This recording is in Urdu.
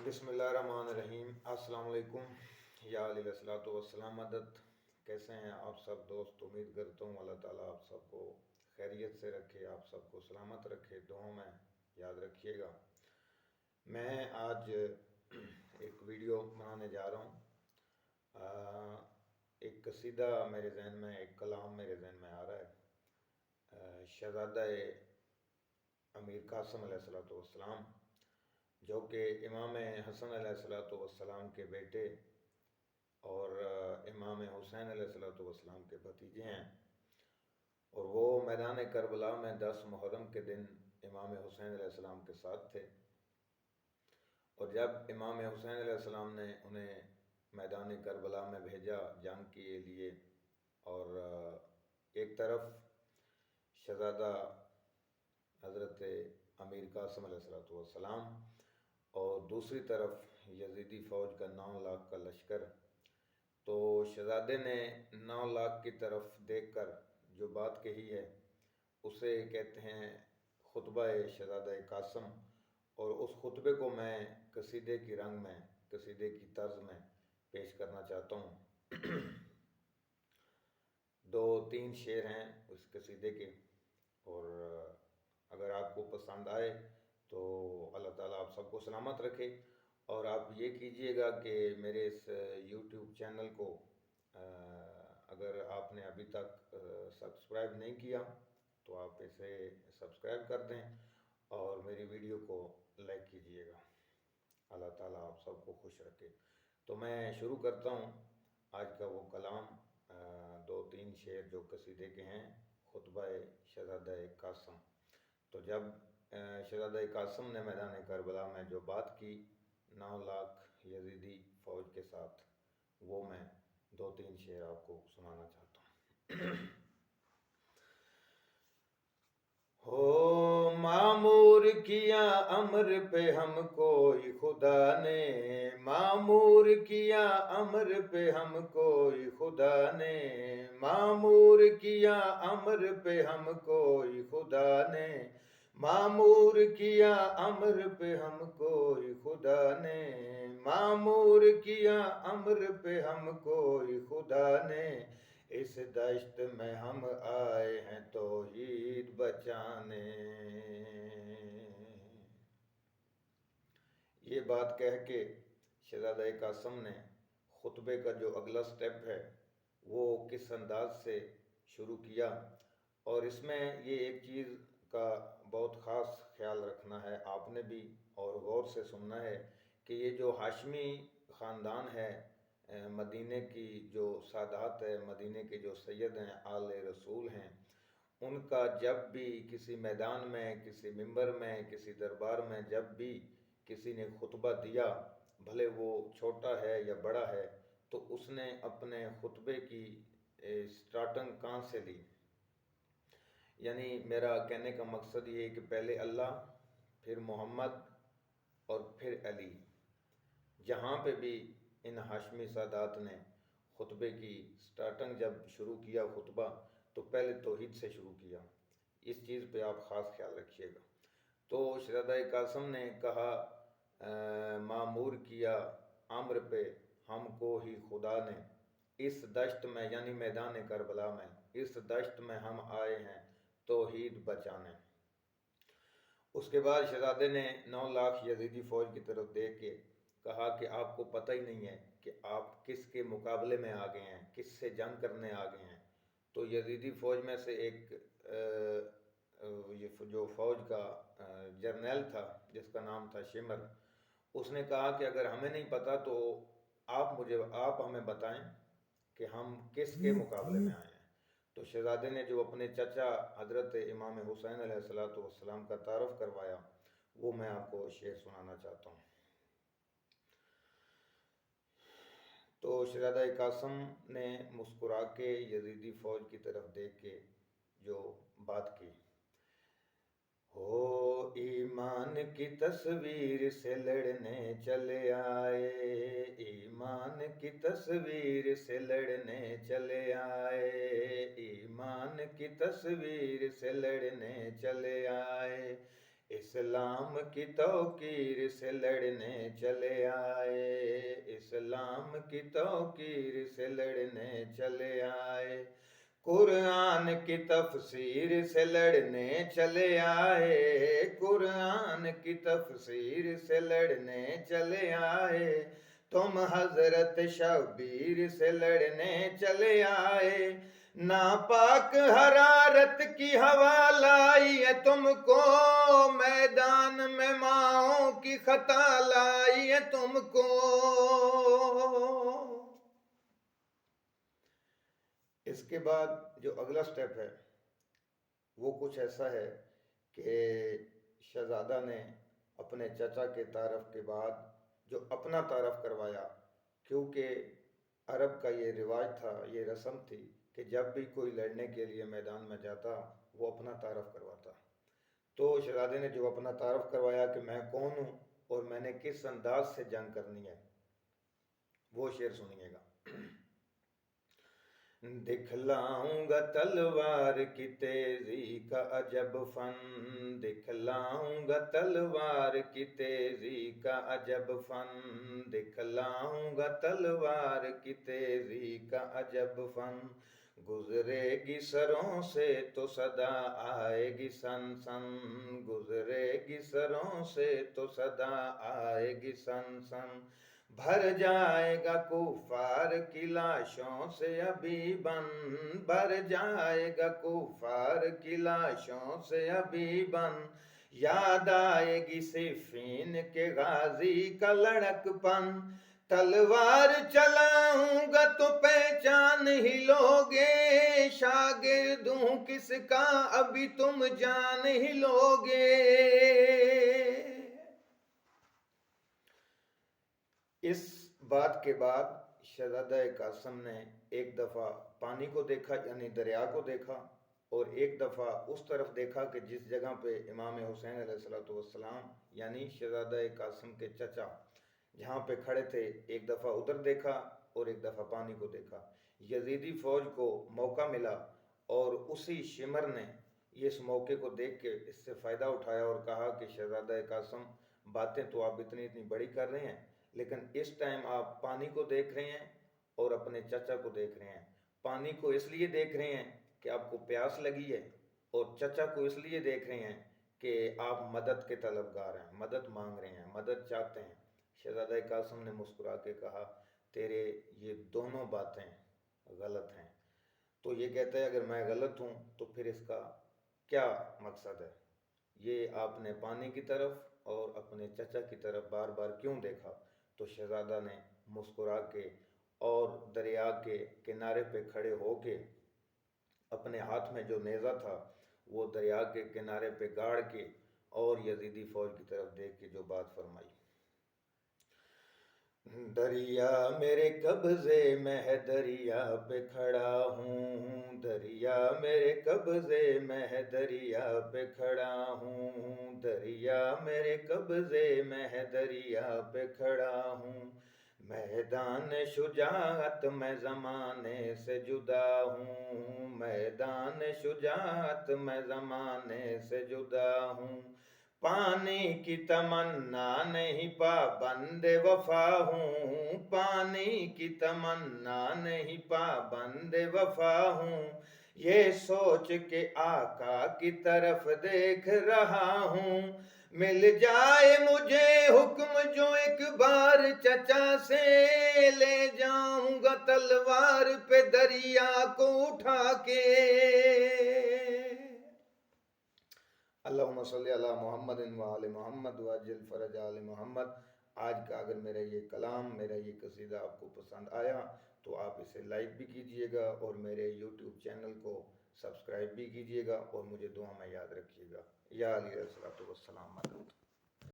بسم اللہ الرحمن الرحیم۔ السلام علیکم یا علیہ الصلوۃ والسلام مدد۔ کیسے ہیں آپ سب دوست؟ امید کرتا ہوں اللہ تعالیٰ آپ سب کو خیریت سے رکھے، آپ سب کو سلامت رکھے، دعاؤں میں یاد رکھیے گا۔ میں آج ایک ویڈیو بنانے جا رہا ہوں۔ ایک قصیدہ میرے ذہن میں، ایک کلام میرے ذہن میں آ رہا ہے۔ شہزادہ امیر قاسم علیہ الصلوۃ والسلام، جو کہ امام حسن علیہ الصلوۃ والسلام کے بیٹے اور امام حسین علیہ الصلوۃ والسلام کے بھتیجے ہیں، اور وہ میدان کربلا میں 10 محرم کے دن امام حسین علیہ السلام کے ساتھ تھے۔ اور جب امام حسین علیہ السلام نے انہیں میدان کربلا میں بھیجا جنگ کے لیے، اور ایک طرف شہزادہ حضرت امیر قاسم علیہ الصلوۃ والسلام اور دوسری طرف یزیدی فوج کا 9 لاکھ کا لشکر، تو شہزادے نے 9 لاکھ کی طرف دیکھ کر جو بات کہی ہے اسے کہتے ہیں خطبہ شہزادہ قاسم، اور اس خطبے کو میں قصیدے کی رنگ میں، قصیدے کی طرز میں پیش کرنا چاہتا ہوں۔ 2-3 شعر ہیں اس قصیدے کے، اور اگر آپ کو پسند آئے تو اللہ تعالیٰ آپ سب کو سلامت رکھے۔ اور آپ یہ کیجئے گا کہ میرے اس یوٹیوب چینل کو اگر آپ نے ابھی تک سبسکرائب نہیں کیا تو آپ اسے سبسکرائب کر دیں اور میری ویڈیو کو لائک کیجئے گا۔ اللہ تعالیٰ آپ سب کو خوش رکھے۔ تو میں شروع کرتا ہوں آج کا وہ کلام، 2-3 شعر جو قصیدے کے ہیں، خطبہ شہزادہ قاسم۔ تو جب شہزادہ قاسم نے میدان کربلا میں جو بات کی 9 لاکھ یزیدی فوج کے ساتھ، وہ میں 2-3 شعر آپ کو سنانا چاہتا ہوں۔ ہو معمور کیا امر پہ ہم کوئی خدا نے، معمور کیا امر پہ ہم کوئی خدا نے، معمور کیا امر پہ ہم کوئی خدا نے، معمور کیا امر پہ ہم کوئی خدا نے، معمور کیا امر پہ ہم کوئی خدا نے، اس دشت میں ہم آئے ہیں توحید بچانے۔ یہ بات کہہ کے شہزادہ قاسم نے خطبے کا جو اگلا سٹیپ ہے وہ کس انداز سے شروع کیا، اور اس میں یہ ایک چیز کا بہت خاص خیال رکھنا ہے آپ نے بھی، اور غور سے سننا ہے کہ یہ جو ہاشمی خاندان ہے، مدینے کی جو سادات ہے، مدینے کے جو سید ہیں، آل رسول ہیں، ان کا جب بھی کسی میدان میں، کسی منبر میں، کسی دربار میں جب بھی کسی نے خطبہ دیا، بھلے وہ چھوٹا ہے یا بڑا ہے، تو اس نے اپنے خطبے کی سٹارٹنگ کہاں سے لی؟ یعنی میرا کہنے کا مقصد یہ ہے کہ پہلے اللہ، پھر محمد اور پھر علی۔ جہاں پہ بھی ان ہاشمی سادات نے خطبے کی سٹارٹنگ جب شروع کیا خطبہ، تو پہلے توحید سے شروع کیا۔ اس چیز پہ آپ خاص خیال رکھیے گا۔ تو شہزادہ قاسم نے کہا معمور کیا امر پہ ہم کو ہی خدا نے، اس دشت میں یعنی میدان کربلا میں، اس دشت میں ہم آئے ہیں توحید بچانے۔ اس کے بعد شہزادے نے 9 لاکھ یزیدی فوج کی طرف دیکھ کے کہا کہ آپ کو پتہ ہی نہیں ہے کہ آپ کس کے مقابلے میں آ گئے ہیں، کس سے جنگ کرنے آ گئے ہیں۔ تو یزیدی فوج میں سے ایک جو فوج کا جرنیل تھا جس کا نام تھا شمر، اس نے کہا کہ اگر ہمیں نہیں پتہ تو آپ ہمیں بتائیں کہ ہم کس کے مقابلے میں آئے ہیں۔ تو شہزادے نے جو اپنے چچا حضرت امام حسین علیہ السلام کا تعارف کروایا، وہ میں آپ کو شعر سنانا چاہتا ہوں۔ تو شہزادہ قاسم نے مسکرا کے یزیدی فوج کی طرف دیکھ کے جو بات کی، ہو ایمان کی تصویر سے لڑنے چلے آئے، ایمان کی تصویر سے لڑنے چلے آئے، ایمان کی تصویر سے لڑنے چلے آئے، اسلام کی توقیر سے لڑنے چلے آئے، اسلام کی توقیر سے لڑنے چلے آئے، قرآن کی تفسیر سے لڑنے چلے آئے، قرآن کی تفسیر سے لڑنے چلے آئے، تم حضرت شبیر سے لڑنے چلے آئے، ناپاک حرارت کی ہوا لائی ہے تم کو، میدان میں ماؤں کی خطا لائی ہے تم کو۔ اس کے بعد جو اگلا سٹیپ ہے وہ کچھ ایسا ہے کہ شہزادہ نے اپنے چچا کے تعارف کے بعد جو اپنا تعارف کروایا، کیونکہ عرب کا یہ رواج تھا، یہ رسم تھی کہ جب بھی کوئی لڑنے کے لیے میدان میں جاتا وہ اپنا تعارف کرواتا۔ تو شہزادے نے جو اپنا تعارف کروایا کہ میں کون ہوں اور میں نے کس انداز سے جنگ کرنی ہے، وہ شعر سنیے گا۔ دکھلاؤں گا تلوار کی تیزی کا عجب فن، دکھلاؤں گا تلوار کی تیزی کا عجب فن، دکھلاؤں گا تلوار کی تیزی کا عجب فن، گزرے گی سروں سے تو صدا آئے گی سن سن، گزرے گی سروں سے تو صدا آئے گی سن سن، بھر جائے گا کفار کی لاشوں سے ابھی بن، بھر جائے گا کفار کی لاشوں سے ابھی بن، یاد آئے گی صفین کے غازی کا لڑک پن، تلوار چلاؤں گا تو پہچان ہی لوگے، شاگرد ہوں کس کا ابھی تم جان ہی لوگے۔ اس بات کے بعد شہزادہ قاسم نے ایک دفعہ پانی کو دیکھا، یعنی دریا کو دیکھا، اور ایک دفعہ اس طرف دیکھا کہ جس جگہ پہ امام حسین علیہ السلام یعنی شہزادہ قاسم کے چچا جہاں پہ کھڑے تھے، ایک دفعہ ادھر دیکھا اور ایک دفعہ پانی کو دیکھا۔ یزیدی فوج کو موقع ملا اور اسی شمر نے اس موقع کو دیکھ کے اس سے فائدہ اٹھایا اور کہا کہ شہزادہ قاسم، باتیں تو آپ اتنی بڑی کر رہے ہیں، لیکن اس ٹائم آپ پانی کو دیکھ رہے ہیں اور اپنے چچا کو دیکھ رہے ہیں۔ پانی کو اس لیے دیکھ رہے ہیں کہ آپ کو پیاس لگی ہے، اور چچا کو اس لیے دیکھ رہے ہیں کہ آپ مدد کے طلبگار ہیں، مدد مانگ رہے ہیں، مدد چاہتے ہیں۔ شہزادہ قاسم نے مسکرا کے کہا، تیرے یہ دونوں باتیں غلط ہیں۔ تو یہ کہتا ہے اگر میں غلط ہوں تو پھر اس کا کیا مقصد ہے؟ یہ آپ نے پانی کی طرف اور اپنے چچا کی طرف بار بار کیوں دیکھا؟ تو شہزادہ نے مسکرا کے اور دریا کے کنارے پہ کھڑے ہو کے اپنے ہاتھ میں جو نیزہ تھا وہ دریا کے کنارے پہ گاڑ کے اور یزیدی فوج کی طرف دیکھ کے جو بات فرمائی، دریا میرے قبضے میں ہے دریا پہ کھڑا ہوں، دریا میرے قبضے میں ہے دریا پہ کھڑا ہوں، دریا میرے قبضے میں ہے دریا پہ کھڑا ہوں، میدان شجاعت میں زمانے سے جدا ہوں، میدان شجاعت میں زمانے سے جدا ہوں، پانی کی تمنا نہیں پابند وفا ہوں، پانی کی تمنا نہیں پابند وفا ہوں، یہ سوچ کے آقا کی طرف دیکھ رہا ہوں، مل جائے مجھے حکم جو ایک بار چچا سے لے جاؤں گا تلوار پہ دریا کو اٹھا کے۔ اللہم صلی علی محمد و آل محمد وعجل فرج آل محمد۔ آج کا اگر میرا یہ کلام، میرا یہ قصیدہ آپ کو پسند آیا تو آپ اسے لائک بھی کیجئے گا اور میرے یوٹیوب چینل کو سبسکرائب بھی کیجئے گا اور مجھے دعا میں یاد رکھیے گا۔ یا علیہ الصلوۃ والسلام۔